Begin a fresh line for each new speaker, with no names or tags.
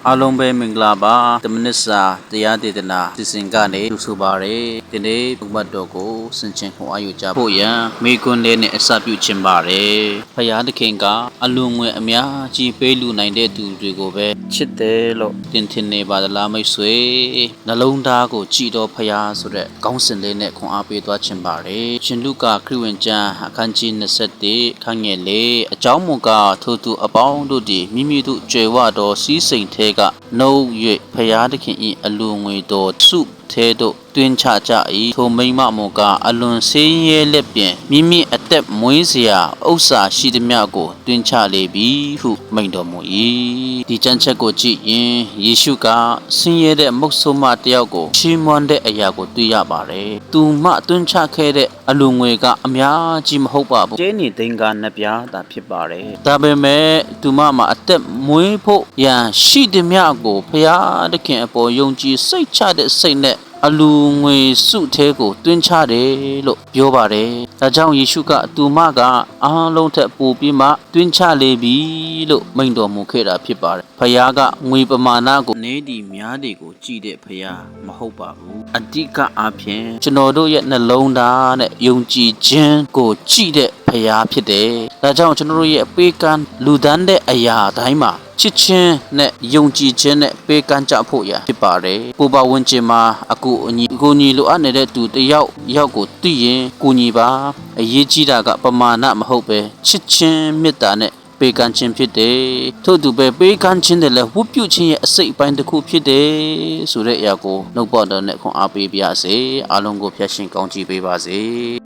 အားလုံးပဲမင်္ဂလာပါတမနစ်စာတရားဒေသနာစီစဉ်ကနေကြိုဆိုပါရစေဒီနေ့ဘုမတ်တော်ကိုဆင်ခြင်ဟောအားယူကြဖို့ရန်မိကွန်းလေးနဲ့အစပြုခြင်းပါတယ်ဖရာသခင်ကအလွန်ငွေအများကြီးပေးလူနိုင်တဲ့သူတွေကိုပဲချစ်တယ်လို့တင်ထင်နေပါသလားမိတ်ဆွေနှလုံးသားကိုကြည်တော်ဖရာဆိုတဲ့ခေါင်းစဉ်လေးနဲ့ခွန်အားပေးသွားခြင်းပါတယ်ရှင်လုကာခရစ်ဝင်ကျမ်းအခန်းကြီး21ခန်းငယ်4အကြောင်းမူကားထိုသူအပေါင်းတို့သည်မိမိတို့ကြွယ်ဝသောစီးစိမ်ထဲကနှုတ်၍ဖရာသခင်၏အလွန်ငွေတော်စုထဲသို့တွင်ချကြ၏ထိုမိမမောကအလွန်ဆင်းရဲလက်ပြင်မိမိအသက်မွေးစရာဥစ္စာရှိသမျှကိုတွင်ချလေပြီဟုမိန့်တော်မူ၏ဒီကျမ်းချက်ကိုကြည့်ရင်ယေရှုကဆင်းရဲတဲ့မုတ်ဆိုးမတယောက်ကိုချီးမွမ်းတဲ့အရာကိုတွေ့ရပါတယ်သူမှတွင်ချခဲ့တဲ့အလွန်ငွေကအများကြီးမဟုတ်ပါဘူးကျဲနေသိန်းကနှစ်ပြားသာဖြစ်ပါတယ်ဒါပေမဲ့သူမမှာအသက်မွေးဖို့ရန်ရှိသမျှကိုဖရာသခင်အပေါ်ယုံကြည်စိတ်ချတဲ့စိတ်နဲ့အလူငွေစုထဲကိုတွင်းချတယ်လို့ပြောပါတယ်။ဒါကြောင့်ယေရှုကသူမကအားလုံးထက်ပိုပြီးမှတွင်းချလေပြီလို့မိန့်တော်မူခဲ့တာဖြစ်ပါတယ်။ဖခင်ကငွေပမာဏကိုနေဒီများတွေကိုကြည့်တဲ့ဖခင်မဟုတ်ပါဘူး။အဓိကအားဖြင့်ကျွန်တော်တို့ရဲ့နှလုံးသားနဲ့ယုံကြည်ခြင်းကိုကြည့်တဲ့ဖခင်ဖြစ်တယ်။ဒါကြောင့်ကျွန်တော်တို့ရဲ့အပေးကမ်းလူဒန်းတဲ့အရာတိုင်းမှာချစ်ချင်းနဲ့ယုံကြည်ခြင်းနဲ့ပေးကမ်းကြဖို့ရဖြစ်ပါတယ်။ကိုပါဝင်ခြင်းမှာအကူအညီလိုအပ်နေတဲ့သူတယောက်ကိုသိရင်ကိုညီပါအရေးကြီးတာကပမာဏမဟုတ်ပဲချစ်ချင်းမေတ္တာနဲ့ပေးကမ်းခြင်းဖြစ်တယ်။ထို့သူပဲပေးကမ်းခြင်းတယ်လည်းဝတ်ပြုခြင်းရဲ့အစိတ်အပိုင်းတစ်ခုဖြစ်တယ်ဆိုတဲ့အရာကိုနှုတ်ပေါ်တော်နဲ့ခွန်အားပေးပါစေ။အားလုံးကိုဖျက်ရှင်ကောင်းချီးပေးပါစေ။